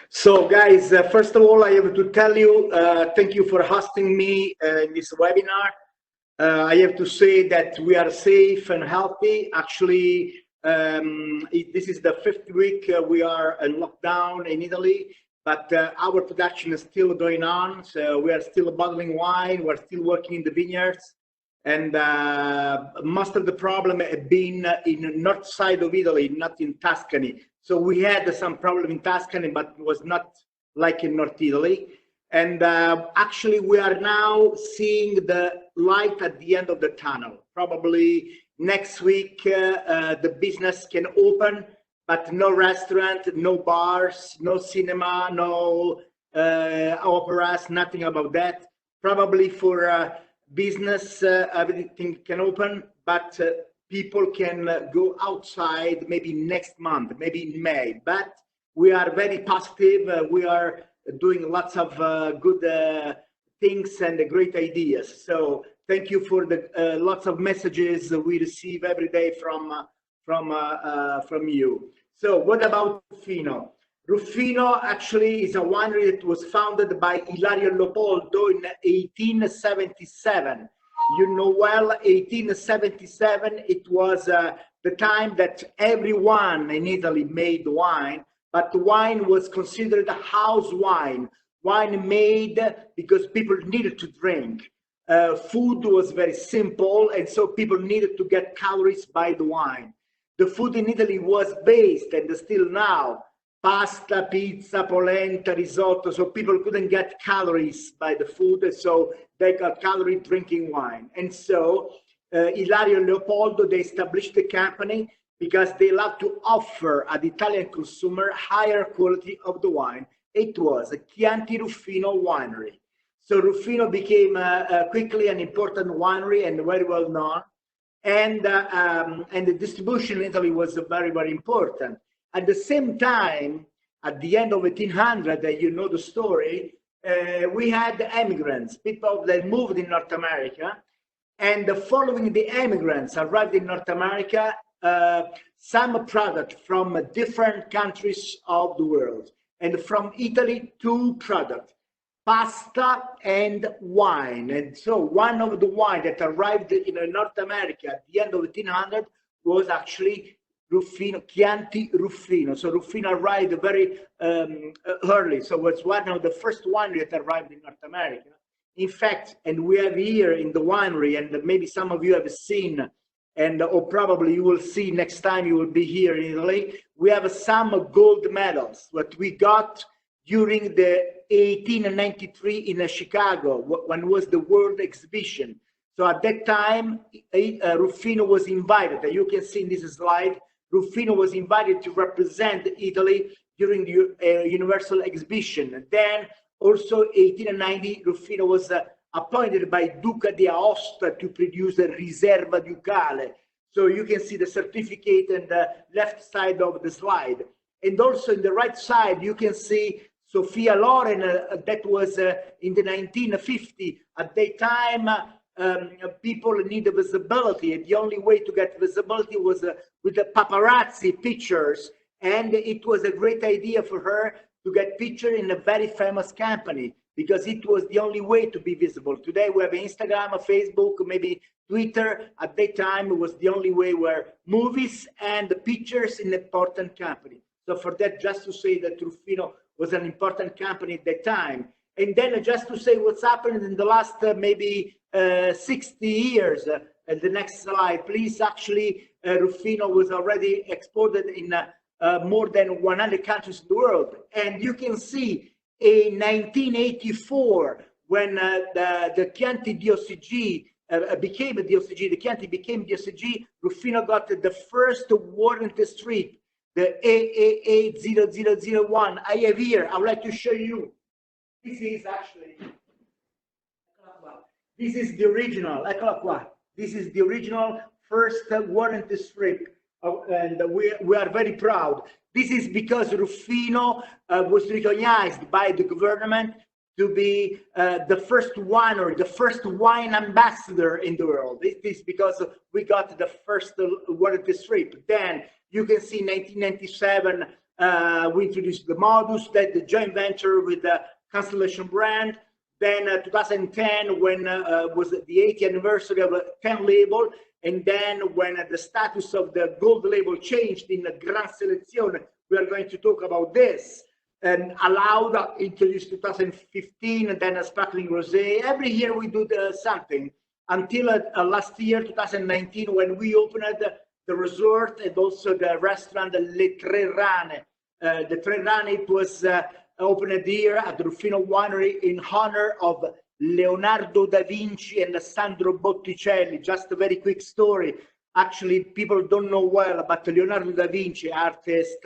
So guys, first of all, I have to tell you, thank you for hosting me in this webinar. I have to say that we are safe and healthy. Actually, this is the 5th week we are in lockdown in Italy, but our production is still going on. So we are still bottling wine, we're still working in the vineyards. And most of the problem had been in the north side of Italy, not in Tuscany. So we had some problem in Tuscany, but it was not like in North Italy. And actually, we are now seeing the light at the end of the tunnel. Probably next week, the business can open, but no restaurant, no bars, no cinema, no operas, nothing about that. Probably for business, everything can open, but people can go outside maybe next month, maybe in May. But we are very positive. We are doing lots of good things and great ideas. So thank you for the lots of messages we receive every day from you. So what about Ruffino? Ruffino actually is a winery that was founded by Ilario Leopoldo in 1877. You know well, 1877, it was the time that everyone in Italy made wine, but wine was considered a house wine. Wine made because people needed to drink. Food was very simple, and so people needed to get calories by the wine. The food in Italy was based, and still now, pasta, pizza, polenta, risotto, so people couldn't get calories by the food, and so they got calorie drinking wine. And so Ilario and Leopoldo, they established the company because they love to offer at the Italian consumer higher quality of the wine. It was a Chianti Ruffino winery. So Ruffino became quickly an important winery and very well known. And the distribution in Italy was very, very important. At the same time, at the end of 1800, you know the story, we had immigrants, people that moved in North America, and following the immigrants arrived in North America, some product from different countries of the world. And from Italy, 2 products, pasta and wine. And so one of the wine that arrived in North America at the end of 1800 was actually Ruffino, Chianti Ruffino. So Ruffino arrived very early. So it was one of the first winery that arrived in North America. In fact, and we have here in the winery, and maybe some of you have seen, and or probably you will see next time you will be here in Italy, we have some gold medals, what we got during the 1893 in Chicago, when was the World Exhibition. So at that time, Ruffino was invited, you can see in this slide, Ruffino was invited to represent Italy during the Universal Exhibition. And then also 1890, Ruffino was appointed by Duca di Aosta to produce a Riserva Ducale. So you can see the certificate on the left side of the slide. And also in the right side, you can see Sophia Loren, that was in the 1950. At that time, people need visibility, and the only way to get visibility was with the paparazzi pictures, and it was a great idea for her to get pictures in a very famous company because it was the only way to be visible. Today we have Instagram, Facebook, maybe Twitter. At that time it was the only way where movies and pictures in an important company. So for that, just to say that Ruffino was an important company at that time. And then just to say what's happened in the last maybe 60 years. The next slide, please. Actually, Ruffino was already exported in more than 100 countries in the world. And you can see in 1984, when the Chianti DOCG became a DOCG, the Chianti became DOCG, Ruffino got the first warranty strip, the AA8001. I have here, I would like to show you. This is actually, this is the original, this is the original first warranty strip, and we are very proud. This is because Ruffino was recognized by the government to be the first winery, the first wine ambassador in the world. This is because we got the first warranty strip. Then you can see 1997, We introduced the Modus, that the joint venture with the Constellation brand. Then 2010, when was the 80th anniversary of the 10 label, and then when the status of the gold label changed in the GRAN Selezione, we are going to talk about this. And Alauda introduced 2015, and then a sparkling rosé. Every year we do something until last year, 2019, when we opened the resort and also the restaurant Le Tre Rane. The Tre Rane, it was opened here at the Ruffino winery in honor of Leonardo da Vinci and Sandro Botticelli. Just a very quick story. Actually, people don't know well, but Leonardo da Vinci, artist,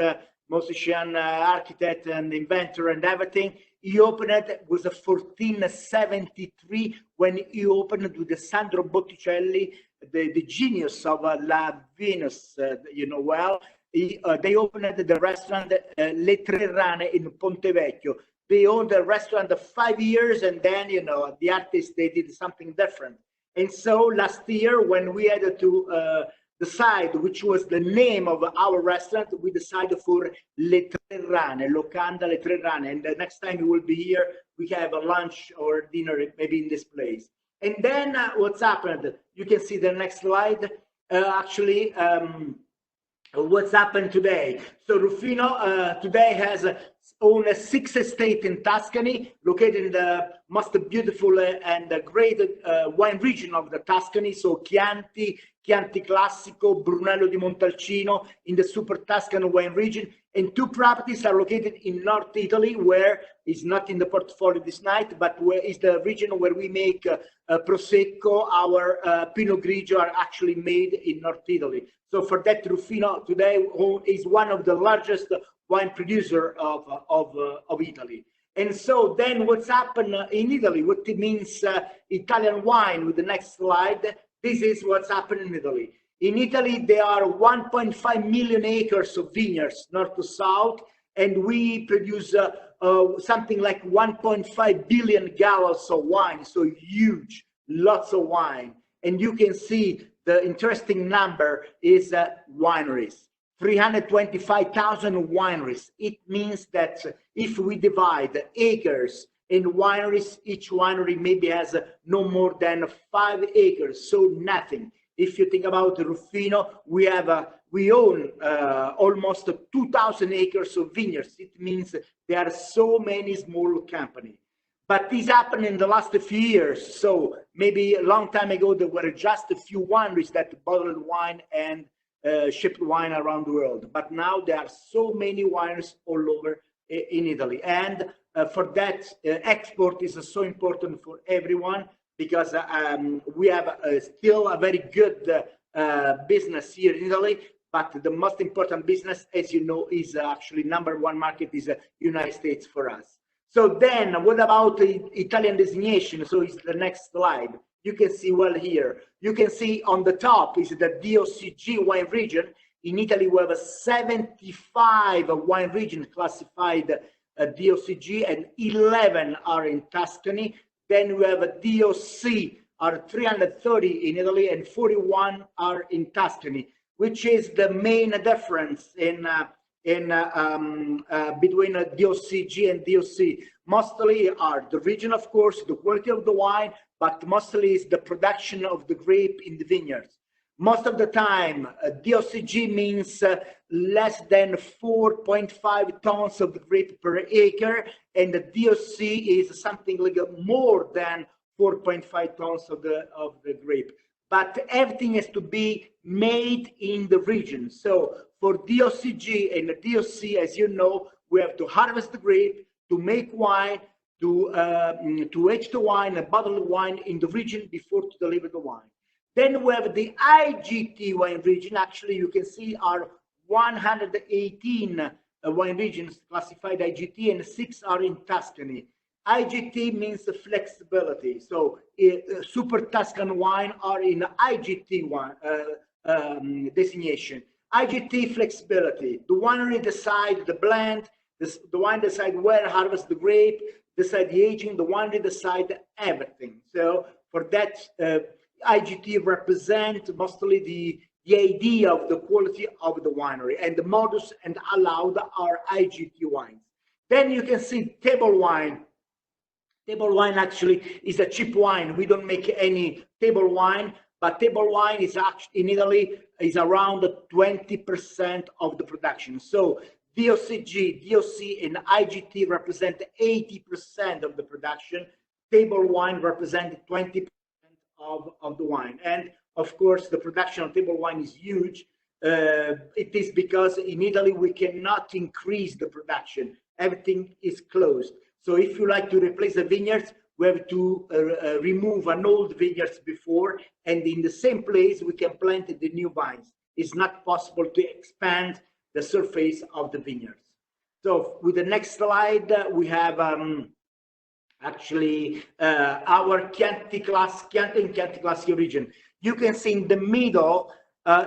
musician, architect, and inventor, and everything. He opened it was 1473 when he opened with the Sandro Botticelli, the genius of La Venus, you know well. They opened the restaurant Le Tre Rane in Ponte Vecchio. They owned the restaurant 5 years, and then, you know, the artists, they did something different. And so last year, when we had to decide which was the name of our restaurant, we decided for Le Tre Rane, Locanda Le Tre Rane. And the next time we will be here, we have a lunch or dinner maybe in this place. And then what's happened? You can see the next slide. What's happened today? So Ruffino today has owned 6 estates in Tuscany, located in the most beautiful and great wine region of the Tuscany. So Chianti, Chianti Classico, Brunello di Montalcino in the super Tuscan wine region. And 2 properties are located in North Italy, where is not in the portfolio this night, but where is the region where we make Prosecco. Our Pinot Grigio are actually made in North Italy. So for that, Ruffino today is one of the largest wine producer of Italy. And so then what's happened in Italy, what it means Italian wine with the next slide, this is what's happened in Italy. In Italy, there are 1.5 million acres of vineyards, north to south, and we produce something like 1.5 billion gallons of wine, so huge, lots of wine. And you can see the interesting number is wineries, 325,000 wineries. It means that if we divide acres in wineries, each winery maybe has no more than 5 acres, so nothing. If you think about Ruffino, we own almost 2,000 acres of vineyards. It means there are so many small companies. But this happened in the last few years. So maybe a long time ago, there were just a few wineries that bottled wine and shipped wine around the world. But now there are so many wineries all over in Italy. And for that, export is so important for everyone, because we have still a very good business here in Italy. But the most important business, as you know, is actually #1 market is United States for us. So then what about the Italian designation? So it's the next slide. You can see well here. You can see on the top is the DOCG wine region. In Italy, we have 75 wine regions classified DOCG, and 11 are in Tuscany. Then we have a DOC, are 330 in Italy, and 41 are in Tuscany, which is the main difference in between DOCG and DOC. Mostly are the region, of course, the quality of the wine, but mostly is the production of the grape in the vineyards. Most of the time, DOCG means less than 4.5 tons of the grape per acre, and the DOC is something like more than 4.5 tons of the grape. But everything has to be made in the region. So for DOCG and the DOC, as you know, we have to harvest the grape, to make wine, to age the wine and bottle the wine in the region before to deliver the wine. Then we have the IGT wine region. Actually, you can see our 118 wine regions classified IGT, and 6 are in Tuscany. IGT means flexibility. So super Tuscan wine are in IGT wine designation. IGT flexibility. The winery decide the blend, the wine decide where to harvest the grape, decide the aging, the winery decide everything. So for that, IGT represent mostly the idea of the quality of the winery. And the Modus and Alauda are IGT wines. Then you can see table wine. Table wine actually is a cheap wine. We don't make any table wine, but table wine is actually in Italy is around 20% of the production. So DOCG, DOC, and IGT represent 80% of the production. Table wine represents 20% of the wine. And of course, the production of table wine is huge. It is because in Italy we cannot increase the production. Everything is closed. So if you like to replace the vineyards, we have to remove an old vineyards before, and in the same place we can plant the new vines. It's not possible to expand the surface of the vineyards. So with the next slide, we have actually our Chianti and Chianti Classico region. You can see in the middle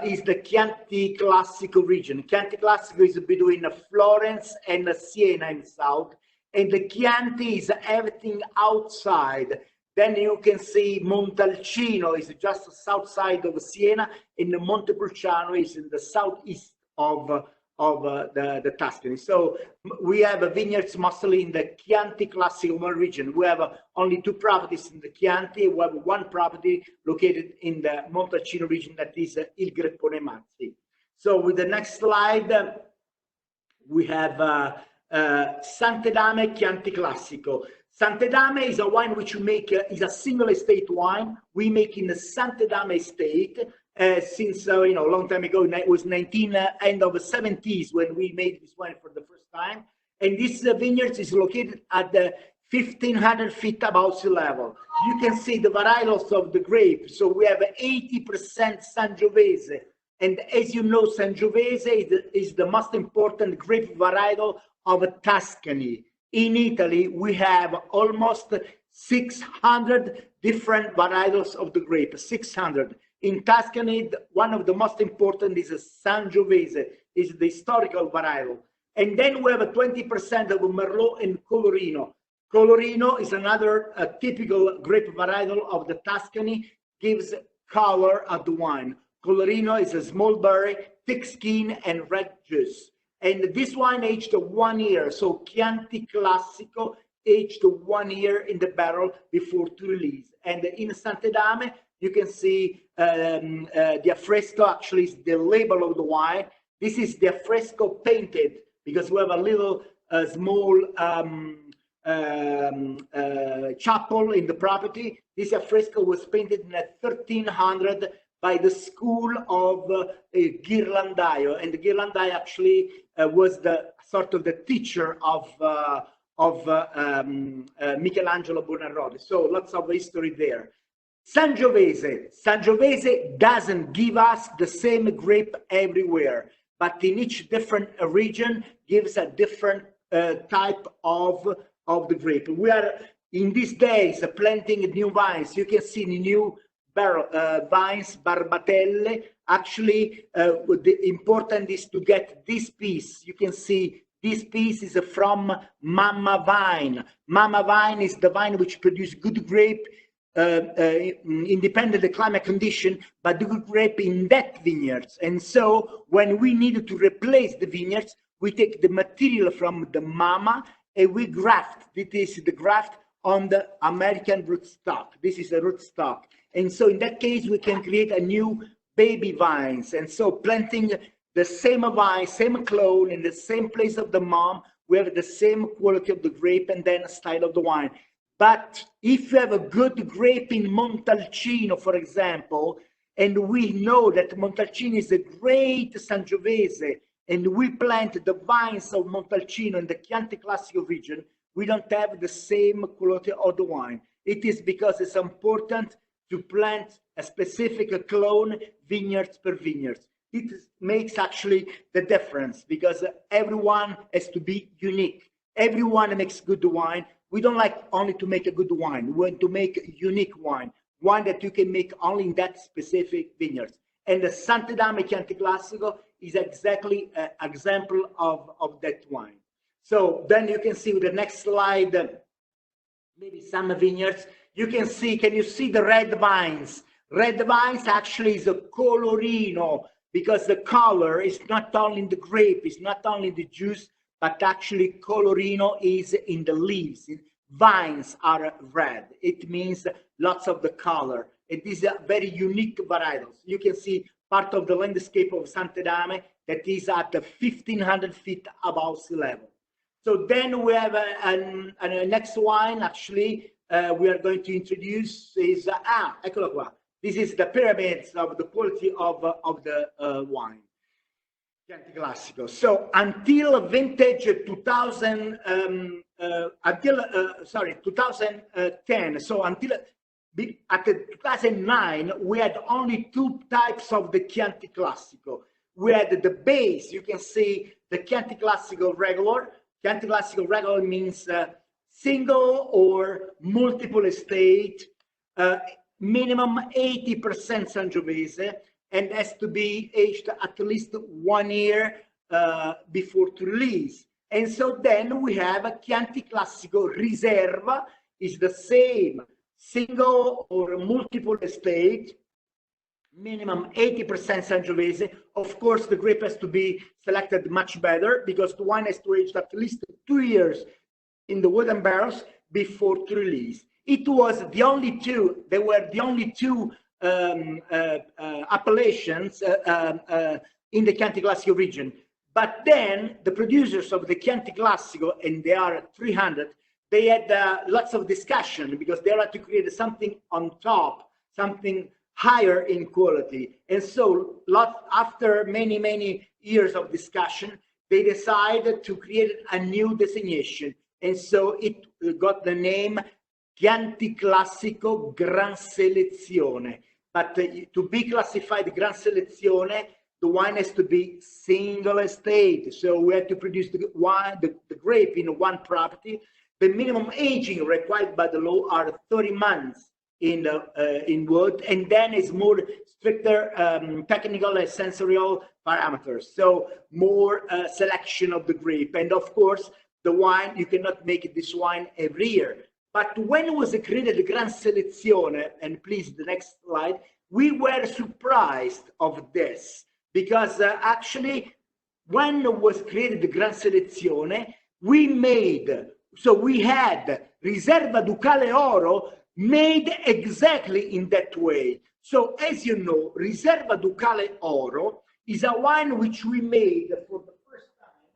is the Chianti Classico region. Chianti Classico is between Florence and Siena in the south. And the Chianti is everything outside. Then you can see Montalcino is just the south side of Siena, and Montepulciano is in the southeast of the Tuscany. So we have vineyards mostly in the Chianti Classico region. We have only 2 properties in the Chianti. We have 1 property located in the Montalcino region, that is Il Greppone Mazzi. So with the next slide, we have Sant'Edame Chianti Classico. Sant'Edame is a wine which we make, is a single estate wine. We make in the Sant'Edame estate since a long time ago. It was end of the 70s when we made this wine for the first time. And this vineyard is located at the 1,500 feet above sea level. You can see the varietals of the grape. So we have 80% Sangiovese. And as you know, Sangiovese is the most important grape varietal of Tuscany. In Italy, we have almost 600 different varietals of the grape, 600. In Tuscany, one of the most important is Sangiovese, is the historical varietal. And then we have a 20% of Merlot and Colorino. Colorino is another typical grape varietal of the Tuscany, gives color of the wine. Colorino is a small berry, thick skin, and red juice. And this wine aged 1 year, so Chianti Classico aged 1 year in the barrel before to release. And in Sant'Edame, you can see the affresco actually is the label of the wine. This is the affresco painted because we have a little small chapel in the property. This affresco was painted in 1300 by the school of Ghirlandaio, and the Ghirlandaio actually was the sort of the teacher of Michelangelo Buonarroti. So lots of history there. Sangiovese doesn't give us the same grape everywhere, but in each different region gives a different type of the grape. We are in these days planting new vines. You can see new vines, Barbatelle. Actually, the important is to get this piece. You can see this piece is from Mama Vine. Mama Vine is the vine which produces good grape, independent of the climate condition, but the good grape in that vineyards. And so when we need to replace the vineyards, we take the material from the Mama and we graft. This is the graft on the American rootstock. This is a rootstock. And so in that case, we can create a new baby vines. And so planting the same vine, same clone in the same place of the mom, we have the same quality of the grape and then style of the wine. But if you have a good grape in Montalcino, for example, and we know that Montalcino is a great Sangiovese, and we plant the vines of Montalcino in the Chianti Classico region, we don't have the same quality of the wine. It is because it's important to plant a specific clone vineyards per vineyards. It makes actually the difference because everyone has to be unique. Everyone makes good wine. We don't like only to make a good wine. We want to make unique wine that you can make only in that specific vineyards. And the Sant'Edame Chianti Classico is exactly an example of that wine. So then you can see with the next slide, maybe some vineyards. You can see, can you see the red vines? Red wines actually is a colorino, because the color is not only in the grape, it's not only the juice, but actually colorino is in the leaves. Vines are red. It means lots of the color. It is a very unique varietals. You can see part of the landscape of Sant'Edame that is at 1,500 feet above sea level. So then we have a next wine, actually, we are going to introduce is, eccolo qua. This is the pyramids of the quality of the wine. Chianti Classico. So until vintage 2010, so until at 2009, we had only two types of the Chianti Classico. We had the base, you can see the Chianti Classico regular. Chianti Classico regular means single or multiple estate, minimum 80% Sangiovese, and has to be aged at least 1 year before to release. And so then we have a Chianti Classico Riserva, is the same single or multiple estate, minimum 80% Sangiovese. Of course, the grape has to be selected much better because the wine has to age at least 2 years in the wooden barrels before to release. It was the only two, they were the only two appellations in the Chianti Classico region. But then the producers of the Chianti Classico, and they are 300, they had lots of discussion because they had to create something on top, something higher in quality. And so after many years of discussion, they decided to create a new designation. And so it got the name Chianti Classico Gran Selezione. But to be classified Gran Selezione, the wine has to be single estate. So we have to produce the wine, the grape in one property. The minimum aging required by the law are 30 months in wood, and then it's more stricter technical and sensorial parameters. So more selection of the grape, and of course the wine, you cannot make this wine every year. But when was created the Gran Selezione, and please the next slide, we were surprised of this because actually when was created the Gran Selezione, we had Riserva Ducale Oro made exactly in that way. So as you know, Riserva Ducale Oro is a wine which we made for the first time.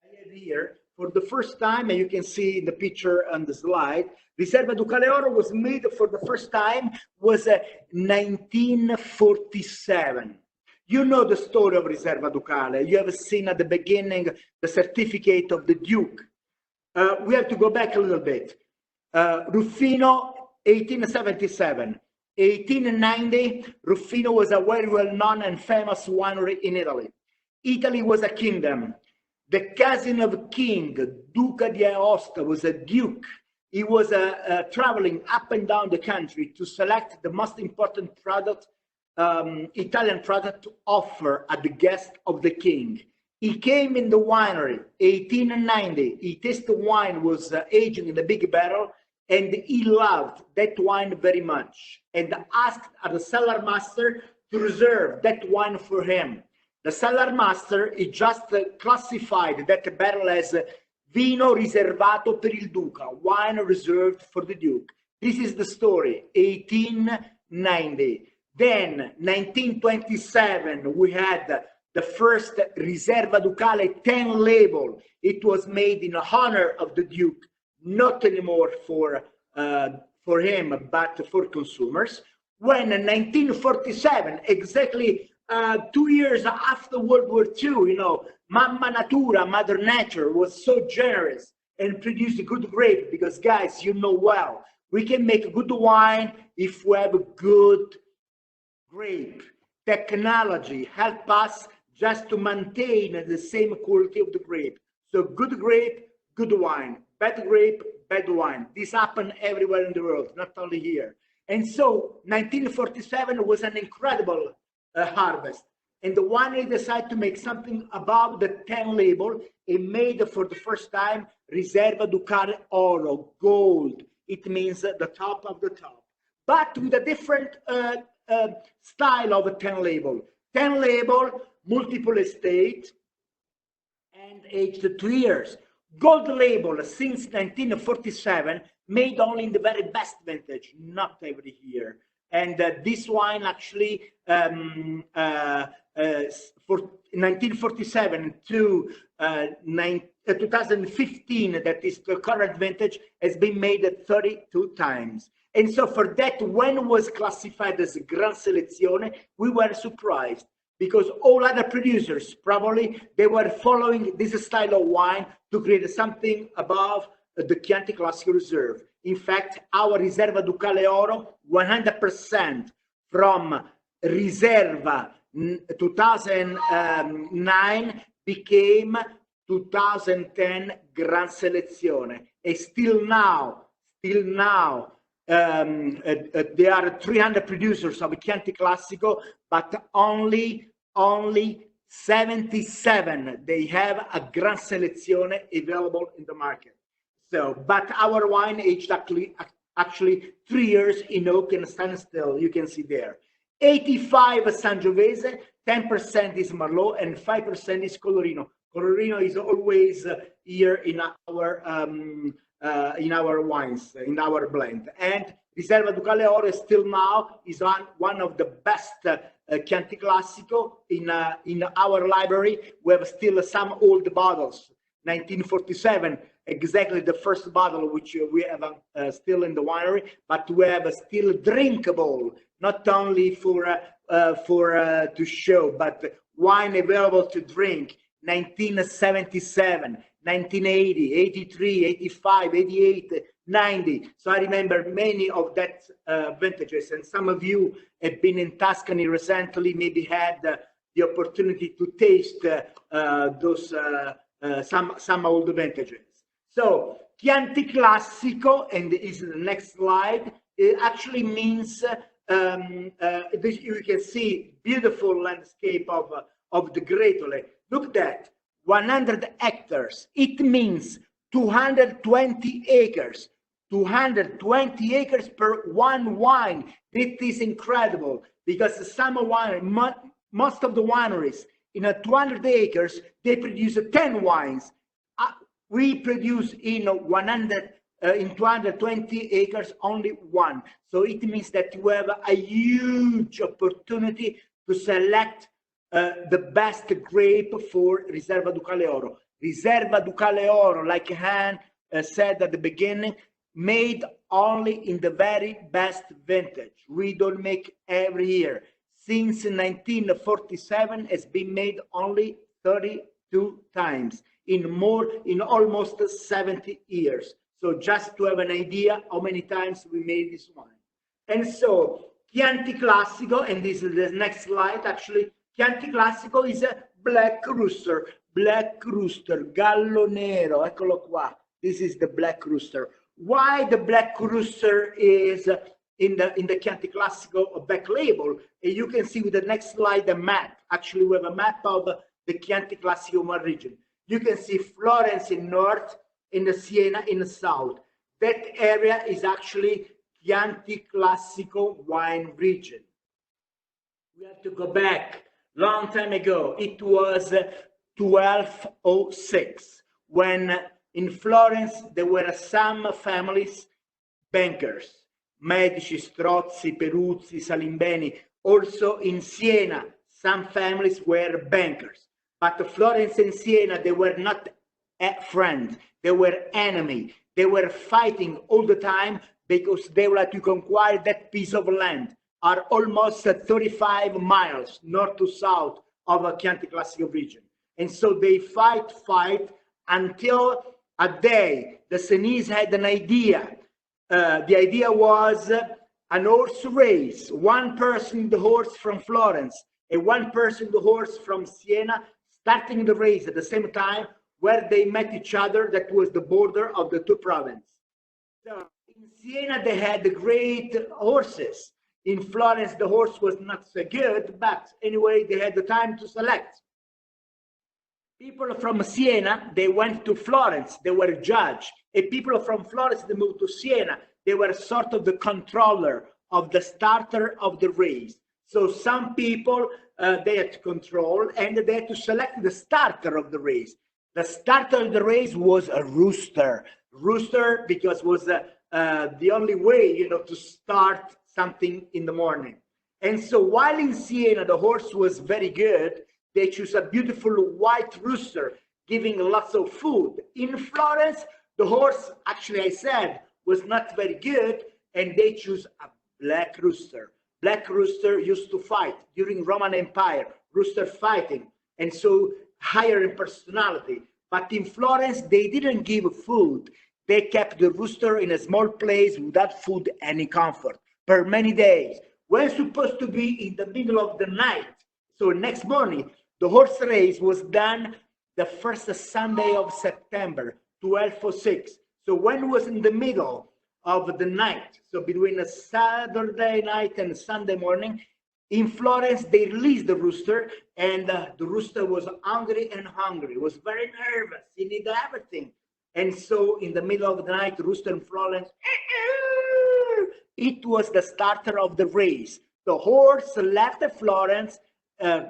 I have here, for the first time, and you can see in the picture on the slide, Riserva Ducale Oro was made for the first time, was 1947. You know the story of Riserva Ducale. You have seen at the beginning the certificate of the Duke. We have to go back a little bit. Ruffino, 1877. 1890, Ruffino was a very well-known and famous winery in Italy. Italy was a kingdom. The cousin of king, Duca di Aosta, was a duke. He was traveling up and down the country to select the most important product, Italian product to offer at the guest of the king. He came in the winery, 1890. He tasted wine, was aging in the big barrel, and he loved that wine very much and asked the cellar master to reserve that wine for him. The cellar master, he just classified that barrel as vino riservato per il duca, wine reserved for the duke. This is the story, 1890. Then, 1927, we had the first Riserva Ducale 10 label. It was made in honor of the duke, not anymore for him, but for consumers. When in 1947, exactly 2 years after World War II, you know, Mamma Natura, Mother Nature, was so generous and produced a good grape because, guys, you know well, we can make good wine if we have a good grape. Technology help us just to maintain the same quality of the grape. So good grape, good wine. Bad grape, bad wine. This happened everywhere in the world, not only here. And so 1947 was an incredible harvest. And the winery decided to make something above the 10 label and made for the first time Riserva Ducale Oro, gold. It means the top of the top. But with a different style of 10 label. 10 label, multiple estate, and aged 2 years. Gold label since 1947, made only in the very best vintage, not every year. And this wine actually, for 1947 to 2015, that is the current vintage, has been made 32 times. And so for that, when it was classified as Gran Selezione, we were surprised, because all other producers, probably, they were following this style of wine to create something above the Chianti Classico Reserve. In fact, our Riserva Ducale Oro, 100% from Riserva 2009 became 2010 Gran Selezione. And still now, there are 300 producers of Chianti Classico, but only 77 they have a Gran Selezione available in the market. So, but our wine aged actually 3 years in oak and stainless steel, you can see there. 85 Sangiovese, 10% is Merlot, and 5% is Colorino. Colorino is always here in our wines, in our blend. And Riserva Ducale Oro still now is one of the best Chianti Classico in our library. We have still some old bottles, 1947, exactly the first bottle which we have still in the winery, but we have still drinkable, not only for to show, but wine available to drink. 1977, 1980, 83, 85, 88, 90. So I remember many of that vintages, and some of you have been in Tuscany recently, maybe had the opportunity to taste those some old vintages. So Chianti Classico, and this is the next slide, it actually means you can see beautiful landscape of the Gretole. Look at that, 100 hectares. It means 220 acres. 220 acres per one wine. It is incredible, because some winery, most of the wineries in 200 acres, they produce 10 wines. We produce in 220 acres only one. So it means that you have a huge opportunity to select the best grape for Riserva Ducale Oro. Riserva Ducale Oro, like Han said at the beginning, made only in the very best vintage. We don't make every year. Since 1947, it's been made only 32 times in almost 70 years. So just to have an idea how many times we made this wine. And so Chianti Classico, and this is the next slide actually, Chianti Classico is a black rooster, Gallo Nero, eccolo qua. This is the black rooster. Why the black rooster is in the Chianti Classico back label? And you can see with the next slide a map. Actually, we have a map of the Chianti Classico wine region. You can see Florence in north, in the Siena in the south. That area is actually Chianti Classico wine region. We have to go back long time ago. It was 1206 when in Florence there were some families, bankers, Medici, Strozzi, Peruzzi, Salimbeni. Also in Siena, some families were bankers. But Florence and Siena, they were not friends, they were enemy. They were fighting all the time because they were to conquer that piece of land, are almost 35 miles north to south of a Chianti Classico region. And so they fight until a day the Senese had an idea. The idea was an horse race, one person in the horse from Florence and one person in the horse from Siena, starting the race at the same time where they met each other. That was the border of the two provinces. So in Siena, they had the great horses. In Florence, the horse was not so good, but anyway, they had the time to select. People from Siena, they went to Florence, they were judged. And people from Florence, they moved to Siena. They were sort of the controller of the starter of the race. So some people, they had to control and they had to select the starter of the race. The starter of the race was a rooster. Rooster because was the only way, you know, to start something in the morning. And so while in Siena, the horse was very good, they choose a beautiful white rooster, giving lots of food. In Florence, the horse, actually I said, was not very good, and they choose a black rooster. Black rooster used to fight during Roman Empire, rooster fighting, and so higher in personality. But in Florence, they didn't give food. They kept the rooster in a small place without food any comfort for many days. When supposed to be in the middle of the night, so next morning, the horse race was done the first Sunday of September, 1206. So when it was in the middle of the night, so between a Saturday night and Sunday morning, in Florence, they released the rooster, and the rooster was hungry and hungry, was very nervous, he needed everything. And so in the middle of the night, the rooster in Florence, it was the starter of the race. The horse left Florence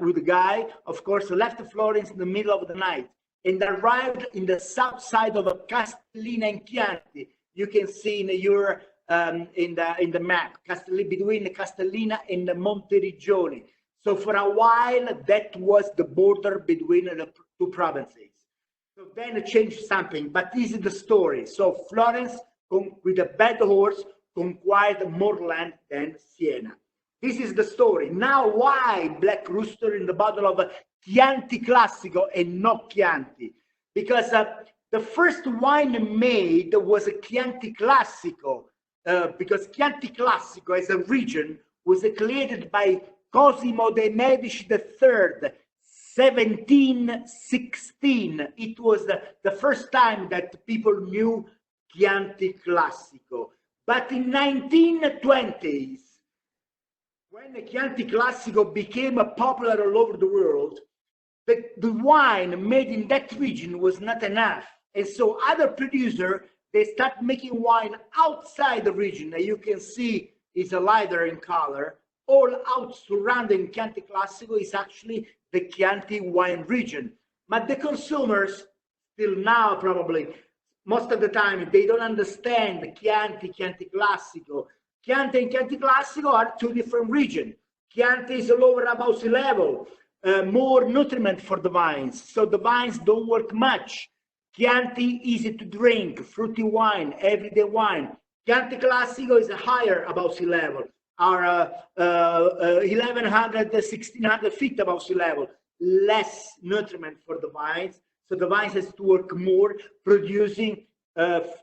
with the guy, of course, left Florence in the middle of the night and arrived in the south side of Castellina and Chianti. You can see in your in the map, between Castellina and the Monteriggioni. So for a while, that was the border between the two provinces. So then it changed something, but this is the story. So Florence, with a bad horse, conquered more land than Siena. This is the story. Now, why Black Rooster in the bottle of Chianti Classico and not Chianti? Because the first wine made was a Chianti Classico, because Chianti Classico as a region was created by Cosimo de' Medici III, 1716. It was the first time that people knew Chianti Classico. But in 1920s, when the Chianti Classico became popular all over the world, the wine made in that region was not enough. And so other producers, they start making wine outside the region. As you can see, it's a lighter in color. All out surrounding Chianti Classico is actually the Chianti wine region. But the consumers, still now probably, most of the time, they don't understand the Chianti Classico. Chianti and Chianti Classico are two different regions. Chianti is lower above sea level, more nutriment for the vines, so the vines don't work much. Chianti, easy to drink, fruity wine, everyday wine. Chianti Classico is higher above sea level, are 1,100, 1,600 feet above sea level, less nutriment for the vines, so the vines has to work more, producing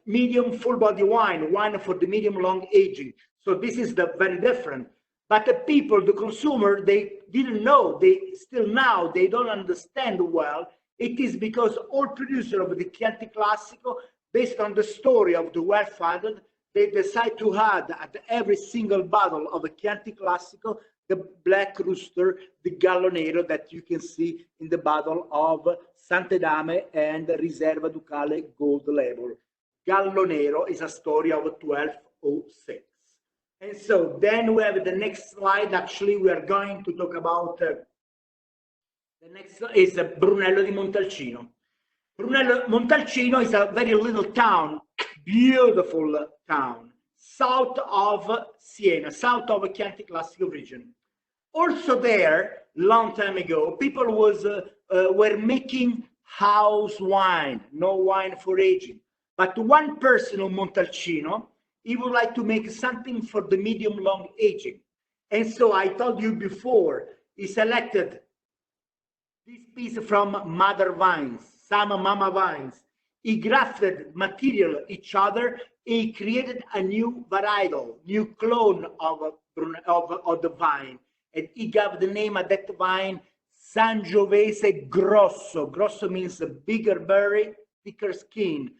medium full body wine, wine for the medium long aging. So this is the very different. But the people, the consumer, they didn't know, they still now, they don't understand well. It is because all producers of the Chianti Classico, based on the story of the well-founded, they decide to add at every single bottle of a Chianti Classico the Black Rooster, the Gallo Nero that you can see in the bottle of Sante Dame and Riserva Ducale Gold Label. Gallo Nero is a story of 1206. And so then we have the next slide. Actually, we are going to talk about the next is Brunello di Montalcino. Brunello Montalcino is a very little town, beautiful town, south of Siena, south of Chianti Classico region. Also there, long time ago, people were making house wine, no wine for aging. But one person on Montalcino, he would like to make something for the medium long aging. And so I told you before, he selected this piece from mother vines, some mama vines. He grafted material each other. He created a new varietal, new clone of the vine. And he gave the name of that vine Sangiovese Grosso. Grosso means a bigger berry, thicker skin.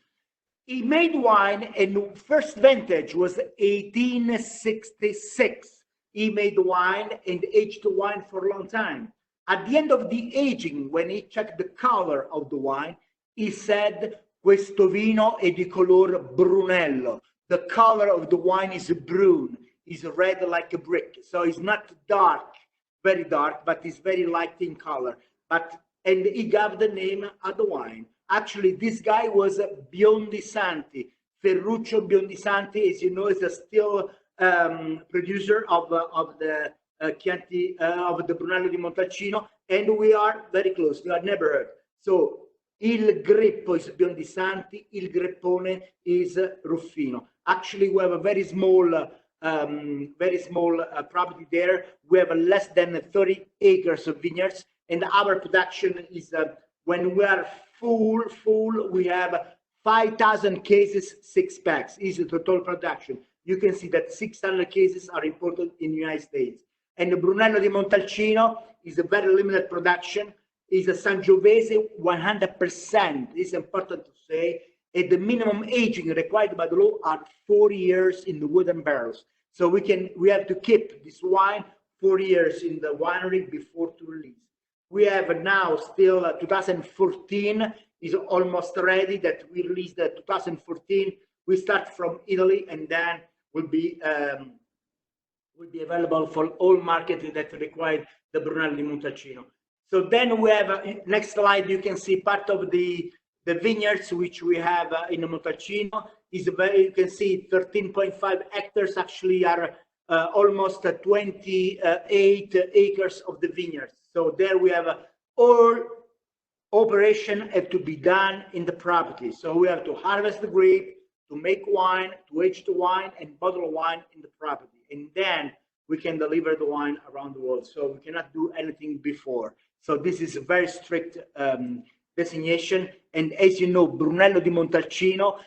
He made wine, and first vintage was 1866. He made wine and aged the wine for a long time. At the end of the aging, when he checked the color of the wine, he said, "Questo vino è di color brunello." The color of the wine is brune. is red like a brick. So it's not dark, very dark, but it's very light in color. And he gave the name of the wine. Actually, this guy was Biondisanti. Ferruccio Biondisanti, as you know, is a still producer of the Chianti, of the Brunello di Montalcino, and we are very close. We are neighborhood. So il Greppo is Biondisanti, il Greppone is Ruffino. Actually, we have a very small property there. We have less than 30 acres of vineyards, and our production is when we are full, we have 5,000 cases, 6 packs is the total production. You can see that 600 cases are imported in the United States. And the Brunello di Montalcino is a very limited production. Is a Sangiovese 100%. It's important to say. And the minimum aging required by the law are 4 years in the wooden barrels. So we have to keep this wine 4 years in the winery before to release. We have now still 2014 is almost ready, that we released the 2014. We start from Italy, and then will be available for all markets that require the Brunello di Montalcino. So then we have next slide. You can see part of the vineyards which we have in the Montalcino. Is very, you can see 13.5 hectares actually are almost 28 acres of the vineyards. So there we have all operation have to be done in the property. So we have to harvest the grape, to make wine, to age the wine, and bottle wine in the property. And then we can deliver the wine around the world. So we cannot do anything before. So this is a very strict designation. And as you know, Brunello di Montalcino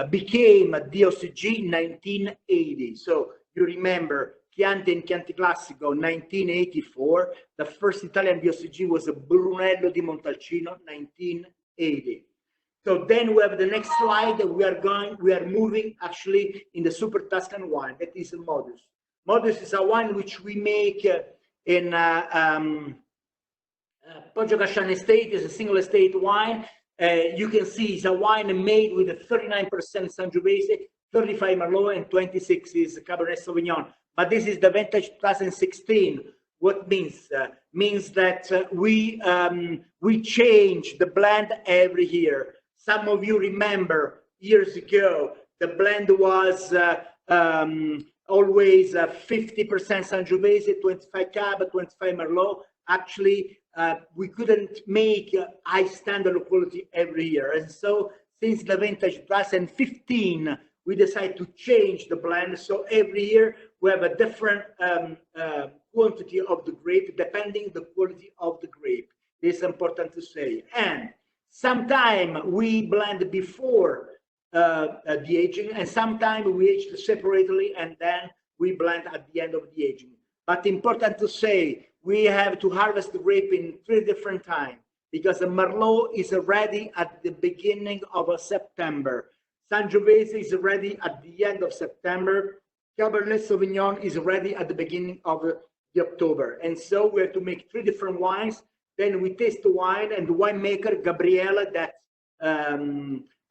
became a DOCG in 1980. So you remember Chianti and Chianti Classico 1984. The first Italian DOCG was a Brunello di Montalcino 1980. So then we have the next slide. We are moving actually in the super Tuscan wine. That is a Modus. Modus is a wine which we make in Poggio-Casciano estate. Is a single estate wine. You can see it's a wine made with a 39% Sangiovese, 35 Merlot, and 26 is Cabernet Sauvignon. But this is the vintage 2016. What means? Means that we change the blend every year. Some of you remember years ago, the blend was always 50% Sangiovese, 25 Cab, 25 Merlot. Actually, we couldn't make high standard of quality every year. And so since the vintage 2015, we decided to change the blend. So every year we have a different quantity of the grape, depending the quality of the grape. This is important to say. And sometimes we blend before the aging, and sometimes we age separately, and then we blend at the end of the aging. But important to say, we have to harvest the grape in 3 different times, because the Merlot is ready at the beginning of September. Sangiovese is ready at the end of September. Cabernet Sauvignon is ready at the beginning of the October. And so we have to make 3 different wines. Then we taste the wine, and the winemaker, Gabriele, that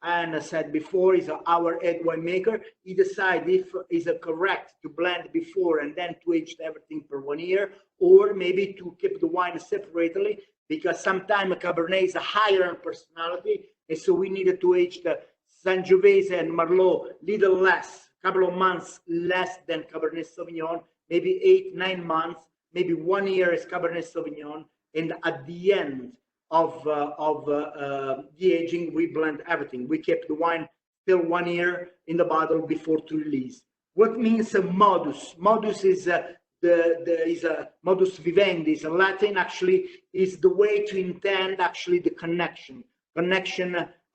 Anna said before, is our head winemaker. He decides if it's correct to blend before and then to age everything for 1 year, or maybe to keep the wine separately, because sometimes Cabernet is higher in personality, and so we needed to age the Sangiovese and Merlot little less, couple of months less than Cabernet Sauvignon, maybe 8-9 months, maybe 1 year is Cabernet Sauvignon, and at the end of the aging, we blend everything. We kept the wine still 1 year in the bottle before to release. What means a modus? Modus is a modus vivendi, is a Latin, actually, is the way to intend actually the connection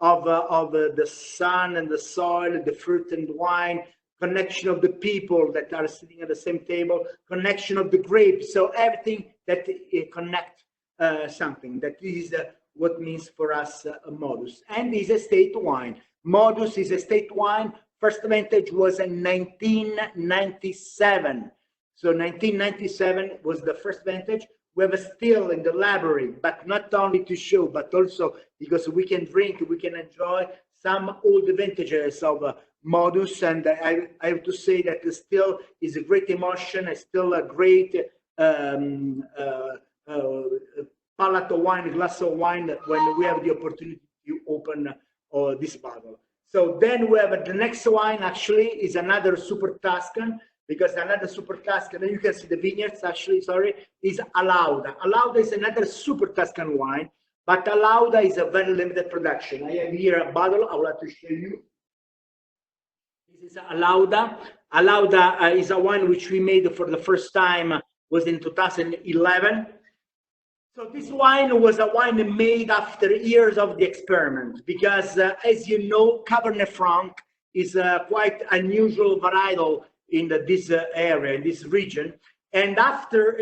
of the sun and the soil, the fruit and the wine, connection of the people that are sitting at the same table, connection of the grapes. So everything that connects something. That is what means for us a Modus. And is a state wine. Modus is a state wine. First vintage was in 1997. So 1997 was the first vintage. We have a still in the library, but not only to show, but also because we can drink, we can enjoy some old vintages of Modus, and I have to say that it still is a great emotion. It's still a great palette of wine, glass of wine, when we have the opportunity to open this bottle. So then we have the next wine, actually, is another Super Tuscan, because another Super Tuscan, and you can see the vineyards, actually, sorry, is Alauda. Alauda is another Super Tuscan wine, but Alauda is a very limited production. I have here a bottle I would like to show you. This is Alauda. Alauda is a wine which we made for the first time, was in 2011. So this wine was a wine made after years of the experiment, because as you know, Cabernet Franc is quite unusual varietal in this area, in this region. And after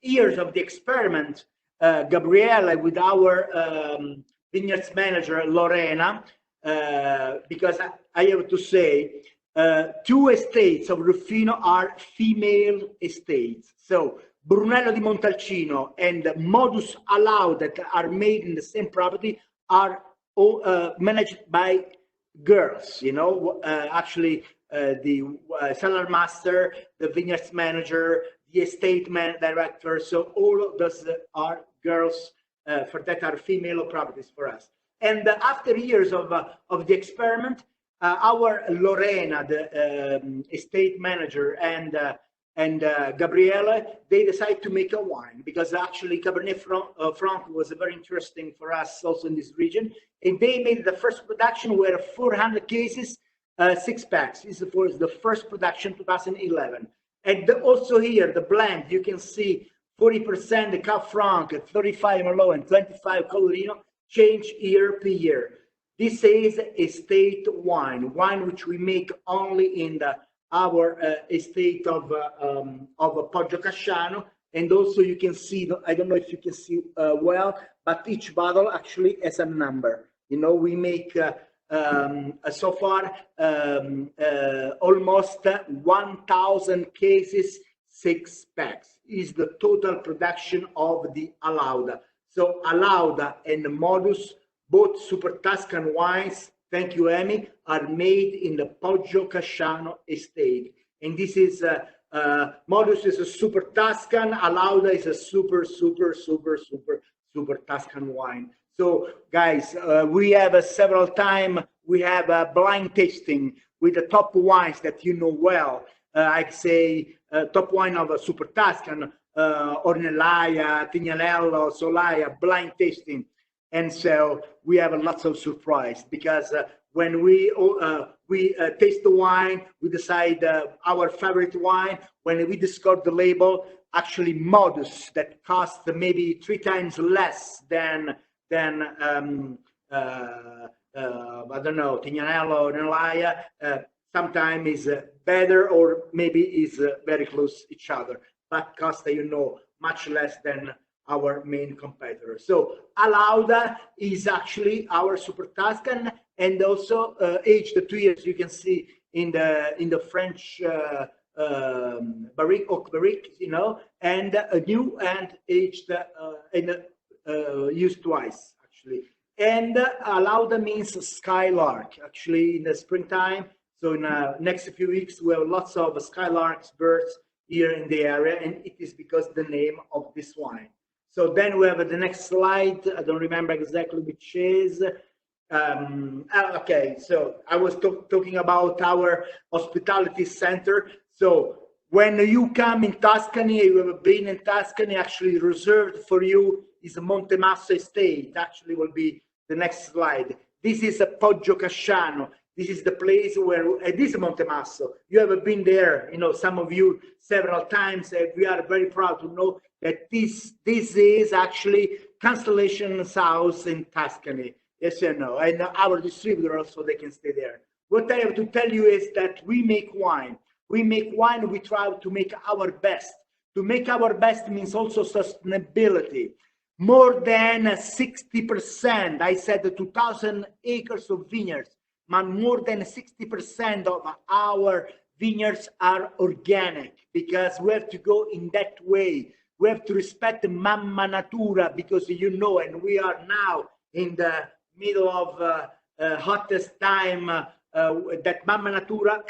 years of the experiment, Gabriele, with our vineyards manager, Lorena, because I have to say, 2 estates of Ruffino are female estates. So Brunello di Montalcino and Modus Alauda, that are made in the same property, are managed by girls. You know, actually, the cellar master, the vineyards manager, the estate director. So all of those are girls, for that are female properties for us. And after years of the experiment, our Lorena, the estate manager, and Gabriele, they decided to make a wine, because actually Cabernet Franc was very interesting for us also in this region. And they made the first production, where 400 cases, 6 packs. This was the first production, 2011. And also here, the blend, you can see 40% the Cab Franc, 35 Merlot, and 25 Colorino, change year per year. This is estate wine which we make only in our estate of Poggio Casciano. And also you can see, I don't know if you can see well, but each bottle actually has a number. You know, we make so far almost 1,000 cases, 6 packs is the total production of the Alauda. So Alauda and Modus, both Super Tuscan wines, thank you, Amy, are made in the Poggio Casciano estate. And this is, Modus is a Super Tuscan, Alauda is a super Tuscan wine. So guys, we have several times, we have a blind tasting with the top wines that you know well. I'd say top wine of a Super Tuscan, Ornellaia, Tignanello, Solaia, blind tasting. And so we have lots of surprise, because when we taste the wine, we decide our favorite wine. When we discover the label, actually Modus, that costs maybe 3 times less than I don't know, Tignanello, Ornellaia, sometimes is better, or maybe is very close to each other, but cost, you know, much less than our main competitor. So Alauda is actually our Super Tuscan, and also aged 2 years. You can see in the French barrique, oak barrique, you know, and new and aged and used twice actually. And Alauda means skylark, actually, in the springtime. So in next few weeks we have lots of skylarks, birds here in the area, and it is because the name of this wine. So then we have the next slide. I don't remember exactly which is. Okay, so I was talking about our hospitality center. So when you come in Tuscany, you have been in Tuscany, actually reserved for you is Monte Masso estate. Actually will be the next slide. This is a Poggio Casciano. This is the place where, this is Monte Masso. You have been there, you know, some of you several times. We are very proud to know that this is actually Constellation's house in Tuscany. Yes or no? And our distributor also, they can stay there. What I have to tell you is that we make wine. We make wine, we try to make our best. To make our best means also sustainability. More than 60%, I said 2,000 acres of vineyards, but more than 60% of our vineyards are organic, because we have to go in that way. We have to respect Mamma Natura, because you know, and we are now in the middle of hottest time that Mama Natura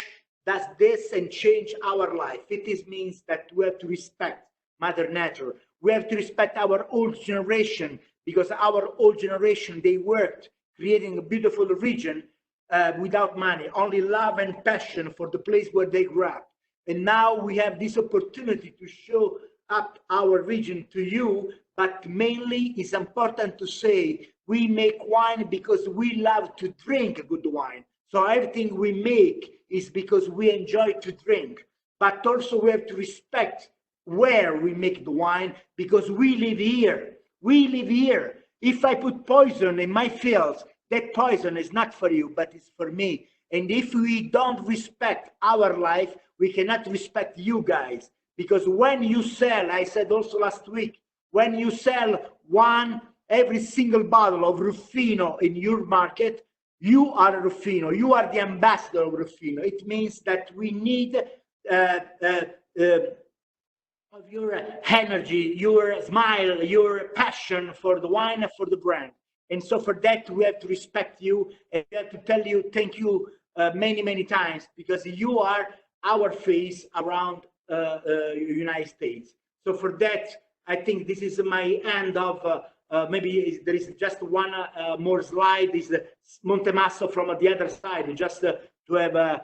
does this and change our life. It means that we have to respect Mother Nature. We have to respect our old generation, because our old generation, they worked creating a beautiful region without money, only love and passion for the place where they grew up. And now we have this opportunity to show up our region to you, but mainly it's important to say we make wine because we love to drink good wine. So everything we make is because we enjoy to drink, but also we have to respect where we make the wine, because we live here. We live here. If I put poison in my fields, that poison is not for you, but it's for me. And if we don't respect our life, we cannot respect you guys. Because when you sell, I said also last week, when you sell every single bottle of Ruffino in your market, you are Ruffino. You are the ambassador of Ruffino. It means that we need of your energy, your smile, your passion for the wine and for the brand. And so for that, we have to respect you, and we have to tell you thank you many, many times, because you are our face around United States. So for that, I think this is my end of, maybe there is just one more slide, is the Montemasso from the other side, just to have,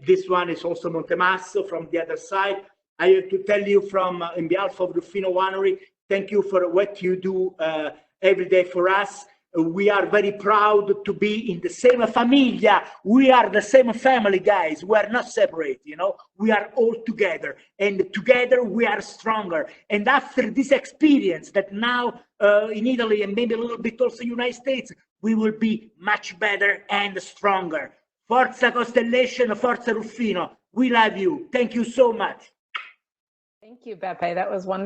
this one is also Montemasso from the other side. I have to tell you from, in behalf of Ruffino Winery, thank you for what you do every day for us. We are very proud to be in the same familia. We are the same family, guys. We are not separate, you know. We are all together, and together we are stronger. And after this experience that now in Italy and maybe a little bit also United States, we will be much better and stronger. Forza Costellation, Forza Ruffino. We love you. Thank you so much. Thank you, Beppe. That was wonderful.